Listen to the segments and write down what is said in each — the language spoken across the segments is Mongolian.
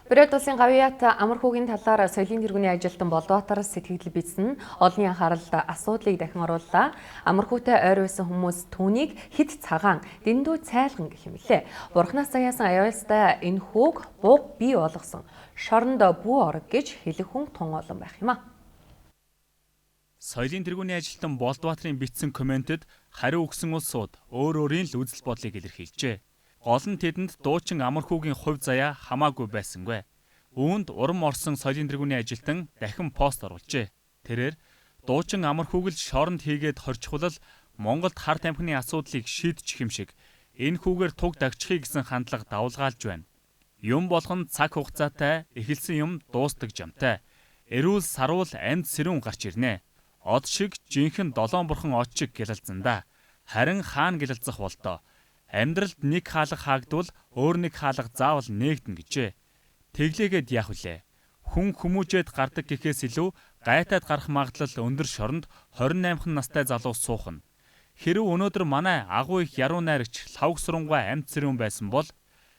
Бэрэ улсын Гавьяат амар хүүгийн талаар соёлын тэргүүний ажилтан Болдбаатар сэтгэл бичсэн олонний анхааралд асуудлыг дахин орууллаа. Амар хүүтэй ойр байсан хүмүүс түүнийг хэд цагаан, дэндүү цайлган гэх юм лээ. Бурхнаас заяасан аюулстай энэ хүүг бууг бий болгосон шоронд бүү орог гэж хэлэх хүн тун олон байх юм а. Соёлын тэргүүний ажилтан Болдбаатарын бичсэн комментэд хариу өгсөн улсууд өөр өөрийн л үзэл бодлыг илэрхийлжээ. Гол нь тэдэнд дуучин амар хүүгийн хувь заяа хамаагүй байсангүй. Үүнд урам орсон соёлын тэргүүний ажилтан дахин пост оруулжээ. Тэрээр дуучин амар хүүг л шоронд хийгээд хорчхулал Монголд хар тамхины асуудлыг шийдчих юм шиг энэ хүүгээр туг дагчихыг гэсэн хандлага давулгаалж байна. Юм болгон цаг хугацаатай, эхэлсэн юм дуустдаг жамтай. Эрүүл сарвал амьд сэрүүн гарч ирнэ. Од шиг жинхэнэ долоон бурхан од шиг гялалзандаа. Харин хаана гялалзах болдоо. Амьдралд нэг хаалга хаагдвал өөр нэг хаалга заавал нээгдэн гэжээ. Тэглээгээд яах вүлээ? Хүн хүмүүжээд гардаг гэхээс илүү гайтаад гарах магадлал өндөр шоронд 28хан настай залуу суухан. Хэрв өнөөдөр манай агуу их яруу найрагч лавг сурангуй амьд сэрүүн байсан бол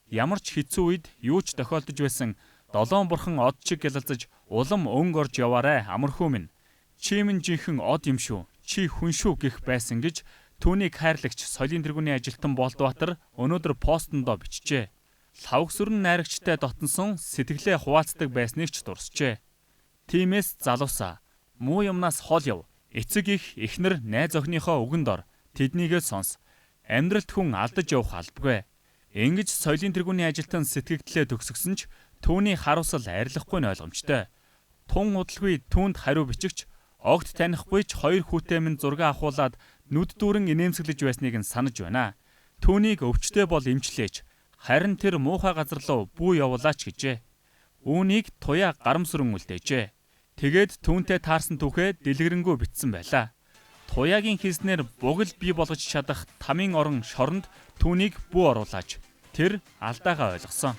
ямар ч хэцүү үед юу ч тохиолдож байсан долоон бурхан од шиг гялалзаж улам өнгө орж яваарэ амархүү минь. Чи минь жинхэнэ од юм шүү. Чи хүн шүү гэх байсан гэж түүнийг хайрлагч соёлын тэргүүний ажилтан Болдбаатар өнөөдөр постондоо бичжээ. Лавг сүрэн найрагчтай дотносон сэтгэлээ хуваалцдаг байсныг ч дурсжээ. Тиймээс залуусаа муу юмнаас хол яв. Эцэг их эхнэр найз охиныхоо үгэнд ор. Тэднийгээ сонс. Амьдралд хүн алдаж явах албагүй. Ингэж соёлын тэргүүний ажилтан сэтгэгдлээ төгсгсөн ч түүний харуулсал арилахгүй нь ойлгомжтой. Тун удалгүй түүнд хариу бичигч огт танихгүй ч хоёр хүүтэй минь зураг авахуулаад нүд дүүрэн инээмсэглэж байсныг нь санаж байна. Түүнийг өвчтөе бол эмчлээч. Харин тэр муухай газар руу бүү явуулаач гэжээ. Үүнийг туяа гарамсрын үлдээжээ. Тэгээд түүнтэй таарсан түүхээ дэлгэрэнгүй бичсэн байлаа. Туяагийн хийснээр буг л бий болгож чадах тамийн орон шоронд түүнийг бүү оруулаач. Тэр алдаагаа ойлгосон.